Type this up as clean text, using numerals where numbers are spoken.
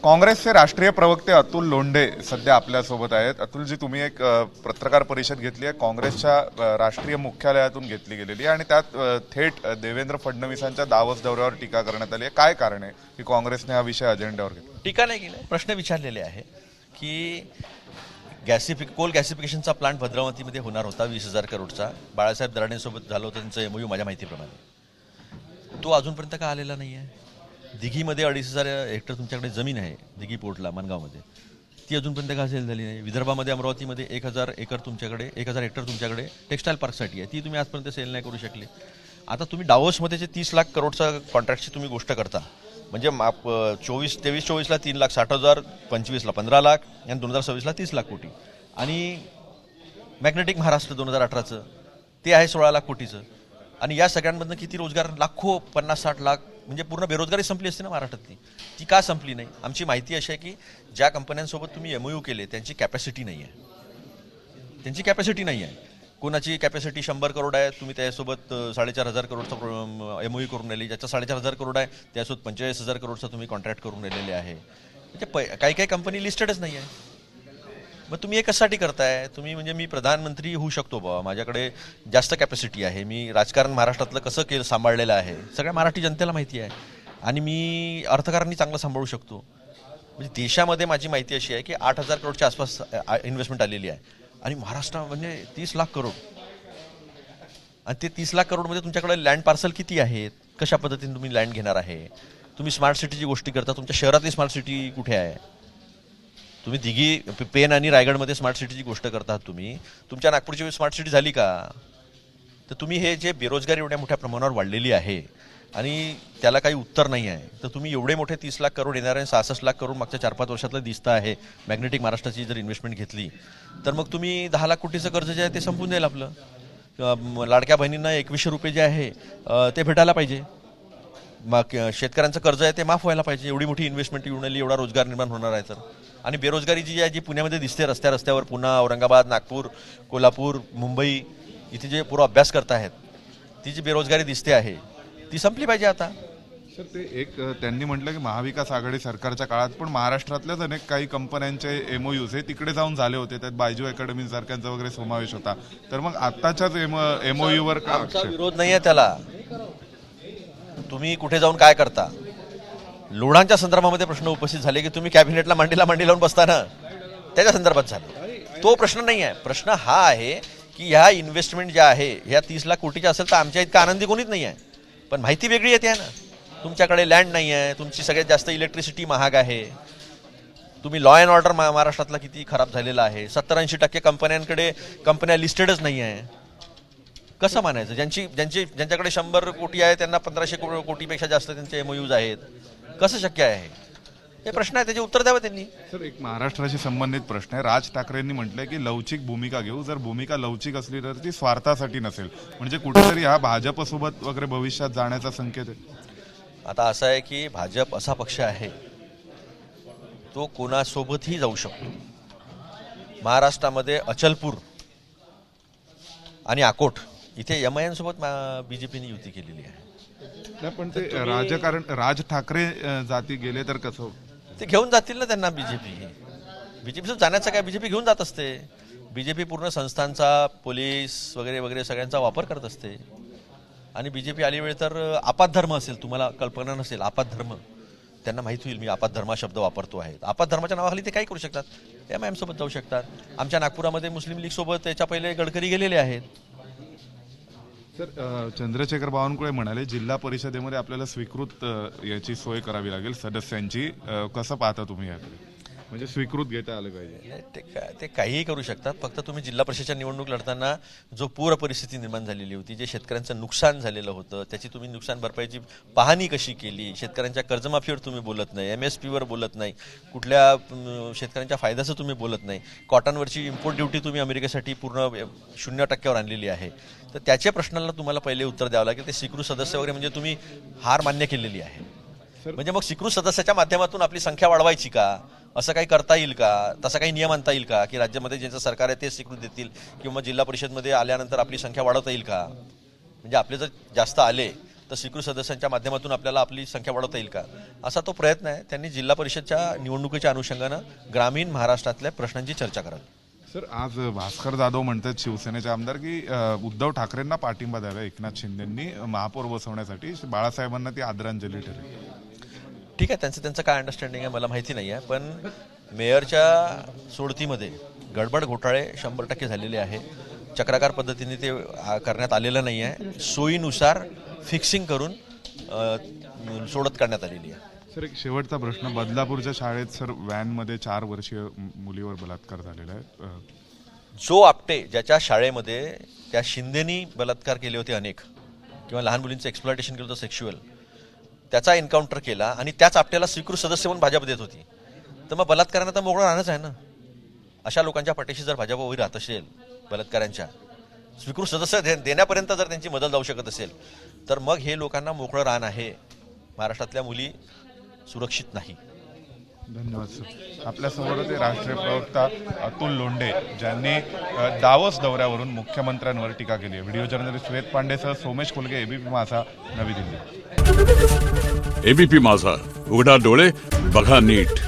काँग्रेसचे राष्ट्रीय प्रवक्ते अतुल लोंढे सध्या आपल्यासोबत आहेत. अतुलजी, तुम्ही एक पत्रकार परिषद घेतली आहे, काँग्रेसच्या राष्ट्रीय मुख्यालयातून घेतली गेलेली आहे आणि त्यात थेट देवेंद्र फडणवीसांच्या दावोस दौऱ्यावर टीका करण्यात आली आहे. काय कारण आहे की काँग्रेसने हा विषय अजेंड्यावर घेतला? टीका नाही केली, प्रश्न विचारलेले आहे की कोल गॅसिफिकेशनचा प्लांट भद्रावतीमध्ये होणार होता 20,000 करोडचा. बाळासाहेब दराडेंसोबत झालं होतं त्यांचं MOU माझ्या माहितीप्रमाणे. तो अजूनपर्यंत का आलेला नाही आहे. दिघीमध्ये 2,500 हेक्टर तुमच्याकडे जमीन आहे, दिघी पोर्टला मनगावमध्ये, ती अजूनपर्यंत का सेल झाली नाही. विदर्भामध्ये अमरावतीमध्ये 1,000 हेक्टर तुमच्याकडे टेक्स्टाईल पार्कसाठी आहे, ती तुम्ही आजपर्यंत सेल नाही करू शकले. आता तुम्ही डावोसमध्ये जे 30 लाख करोडचा कॉन्ट्रॅक्टची तुम्ही गोष्ट करता, म्हणजे 23-24ला 3,60,000, 25ला 15 लाख आणि 2026ला 30 लाख कोटी, आणि मॅग्नेटिक महाराष्ट्र 2018चं ते आहे 16 लाख कोटीचं. आणि या सगळ्यांमधनं किती रोजगार? लाखो, 50-60 लाख, म्हणजे पूर्ण बेरोजगारी संपली असते ना महाराष्ट्रातली. ती का संपली नाही? आमची माहिती अशी आहे की ज्या कंपन्यांसोबत तुम्ही MOU केले त्यांची कॅपॅसिटी नाही आहे. कोणाची कॅपॅसिटी 100 करोड आहे, तुम्ही त्यासोबत 4,500 करोडचा MOU करून राहिली. ज्याचा 4,500 करोड आहे त्यासोबत 45,000 करोडचा तुम्ही कॉन्ट्रॅक्ट करून राहिलेले आहे. म्हणजे काही कंपनी लिस्टेडच नाही आहे. मग तुम्ही हे कशासाठी करताय? तुम्ही म्हणजे मी प्रधानमंत्री होऊ शकतो बाबा, माझ्याकडे जास्त कॅपॅसिटी आहे, मी राजकारण महाराष्ट्रातलं कसं सांभाळलेलं आहे सगळ्या मराठी जनतेला माहिती आहे, आणि मी अर्थकारणही चांगलं सांभाळू शकतो. म्हणजे देशामध्ये माझी माहिती अशी आहे की 8,000 करोडच्या आसपास इन्व्हेस्टमेंट आलेली आहे, आणि महाराष्ट्र म्हणजे 30 लाख करोड. आणि ते 30 लाख करोडमध्ये तुमच्याकडे लँड पार्सल किती आहेत? कशा पद्धतीने तुम्ही लँड घेणार आहे? तुम्ही स्मार्ट सिटीची गोष्टी करता, तुमच्या शहरातली स्मार्ट सिटी कुठे आहे? तुम्ही दिघी, पेन आणि रायगडमध्ये स्मार्ट सिटीची गोष्ट करतात, तुम्ही तुमच्या नागपूरची स्मार्ट सिटी झाली का? तर तुम्ही हे जे बेरोजगारी एवढ्या मोठ्या प्रमाणावर वाढलेली आहे आणि त्याला काही उत्तर नाही आहे, तर तुम्ही एवढे मोठे 30 लाख करोड येणार आहे, 66 लाख करोड मागच्या 4-5 वर्षातलं दिसतं आहे. मॅग्नेटिक महाराष्ट्राची जर इन्व्हेस्टमेंट घेतली तर मग तुम्ही 10 लाख कोटीचं कर्ज जे आहे ते संपून जाईल आपलं. लाडक्या बहिणींना 2100 रुपये जे आहे ते भेटायला पाहिजे. मग शेतकऱ्यांचं कर्ज आहे ते माफ व्हायला पाहिजे. एवढी मोठी इन्व्हेस्टमेंट येऊन आली, एवढा रोजगार निर्माण होणार आहे तर. आणि बेरोजगारी जी आहे, जी पुण्यामध्ये दिसते रस्त्यावर, पुणे, औरंगाबाद, नागपूर, कोल्हापूर, मुंबई इथे जे पूर्ण अभ्यास करत आहेत, ती जी बेरोजगारी दिसते आहे ती संपली पाहिजे आता. सर, ते त्यांनी म्हटलं की महाविकास आघाडी सरकारच्या काळात पण महाराष्ट्रातल्याच अनेक काही कंपन्यांचे MOUs हे तिकडे जाऊन झाले होते, त्यात बायजू अकॅडमी सारख्यांचा वगैरे समावेश होता. तर मग आत्ताच्याच MOU वर का विरोध नाही आहे त्याला? तुम्ही कुठे जाऊन काय करता? लोढांच्या संदर्भामध्ये प्रश्न उपस्थित झाले की तुम्ही कॅबिनेटला मांडी लावून बसता ना, त्याच्या संदर्भात झाले. तो प्रश्न नाही आहे. प्रश्न हा आहे की ह्या इन्व्हेस्टमेंट ज्या आहे ह्या 30 लाख कोटीच्या असेल तर आमच्या इतका आनंदी कोणीच नाही आहे, पण माहिती वेगळी येते आहे ना. तुमच्याकडे लँड नाही आहे, तुमची सगळ्यात जास्त इलेक्ट्रिसिटी महाग आहे, तुम्ही लॉ अँड ऑर्डर महाराष्ट्रातला किती खराब झालेला आहे. 70-80% कंपन्या लिस्टेडच नाही आहे. कसं मानायचं? ज्यांच्याकडे 100 कोटी आहे त्यांना 1,500 कोटीपेक्षा जास्त त्यांचे MOUs आहेत. कसं शक्य आहे? हे प्रश्न आहे, त्याचे उत्तर द्यावं त्यांनी. सर, एक महाराष्ट्राशी संबंधित प्रश्न आहे. राज ठाकरेंनी म्हटलंय की लवचिक भूमिका घेऊ. जर भूमिका लवचिक असली तर ती स्वार्थासाठी नसेल, म्हणजे कुठेतरी हा भाजपसोबत वगैरे भविष्यात जाण्याचा संकेत आहे. आता असं आहे की भाजप असा पक्ष आहे तो कोणासोबतही जाऊ शकतो. महाराष्ट्रामध्ये अचलपूर आणि अकोट इथे MIM सोबत BJPने युती केलेली आहे. पण ते राजकारण, राज ठाकरे जाती गेले तर कसं? ते घेऊन जातील ना त्यांना. बीजेपी जाण्याचा काय, BJP घेऊन जात असते. BJP पूर्ण संस्थांचा, पोलीस वगैरे वगैरे सगळ्यांचा वापर करत असते. आणि BJP आली वेळ तर आपात धर्म असेल, तुम्हाला कल्पना नसेल, आपात धर्म त्यांना माहीत होईल मी आपात धर्म शब्द वापरतो आहे. आपात धर्माच्या नावाखाली ते काय करू शकतात? MIM सोबत जाऊ शकतात. आमच्या नागपुरामध्ये मुस्लिम लीग सोबत त्याच्या पहिले गडकरी गेलेले आहेत. सर, चंद्रशेखर बावनकुळे म्हणाले जिल्हा परिषदेमध्ये आपल्याला स्वीकृत याची सोय करावी लागेल सदस्यांची. कसं पाहता तुम्ही याकडे? म्हणजे स्वीकृत घेता आलं पाहिजे. ते काहीही करू शकतात. फक्त तुम्ही जिल्हा परिषदेच्या निवडणूक लढताना जो पूर परिस्थिती निर्माण झालेली होती, जे शेतकऱ्यांचं नुकसान झालेलं होतं, त्याची तुम्ही नुकसान भरपाईची पाहणी कशी केली, शेतकऱ्यांच्या कर्जमाफीवर तुम्ही बोलत नाही, MSPवर बोलत नाही, कुठल्या शेतकऱ्यांच्या फायद्याचं तुम्ही बोलत नाही, कॉटनवरची इम्पोर्ट ड्युटी तुम्ही अमेरिकेसाठी पूर्ण 0% आणलेली आहे. तर त्याच्या प्रश्नाला तुम्हाला पहिले उत्तर द्यावं लागेल. ते स्वीकृत सदस्य वगैरे म्हणजे तुम्ही हार मान्य केलेली आहे. म्हणजे मग स्वीकृत सदस्याच्या माध्यमातून आपली संख्या वाढवायची का? असं काही करता येईल का? तसा काही नियम आणता येईल का की राज्यामध्ये ज्यांचं सरकार आहे ते स्वीकृत देतील, किंवा जिल्हा परिषदमध्ये आल्यानंतर आपली संख्या वाढवता येईल का? म्हणजे आपले जर जास्त आले तर स्वीकृत सदस्यांच्या माध्यमातून आपल्याला आपली संख्या वाढवता येईल का, असा तो प्रयत्न आहे. त्यांनी जिल्हा परिषदच्या निवडणुकीच्या अनुषंगानं ग्रामीण महाराष्ट्रातल्या प्रश्नांची चर्चा करावी. सर, आज भास्कर जाधव म्हणतात शिवसेनेचे आमदार की उद्धव ठाकरेंना पाठिंबा द्यावा एकनाथ शिंदेंनी महापौर बसवण्यासाठी, बाळासाहेबांना ती आदरांजली ठरेल. ठीक आहे, त्यांचं काय अंडरस्टँडिंग आहे मला माहिती नाही आहे, पण मेयरच्या सोडतीमध्ये गडबड घोटाळे 100% झालेले आहे. चक्राकार पद्धतीने ते करण्यात आलेलं नाही आहे. सोयीनुसार फिक्सिंग करून सोडत करण्यात आलेली आहे. सर, एक शेवटचा प्रश्न. बदलापूरच्या शाळेत सर व्हॅनमध्ये 4 वर्षीय मुलीवर बलात्कार झालेला आहे. जो आपटे ज्याच्या शाळेमध्ये त्या शिंदेनी बलात्कार केले होते अनेक, किंवा लहान मुलींचं एक्सप्लॉयटेशन केलं होतं सेक्शुअल, त्याचा एन्काउंटर केला आणि त्याच आपट्याला स्वीकृत सदस्य म्हणून भाजप देत होती, तर मग बलात्कारांना तर मोकळं राहणंच आहे ना. अशा लोकांच्या पाठीशी जर भाजप उभी राहत असेल, बलात्कारांच्या स्वीकृत सदस्य देण्यापर्यंत जर त्यांची मदत जाऊ शकत असेल, तर मग हे लोकांना मोकळं रान आहे. महाराष्ट्रातल्या मुली सुरक्षित नाही. धन्यवाद सर. आपल्यासमोर ते राष्ट्रीय प्रवक्ता अतुल लोंढे, ज्यांनी दावोस दौऱ्यावरून मुख्यमंत्र्यांवर टीका केली आहे. व्हिडिओ जर्नलिस्ट श्वेत पांडेसह सोमेश खोलगे, एबीपी माझा, नवी दिल्ली. एबीपी माझा, उघडा डोळे बघा नीट.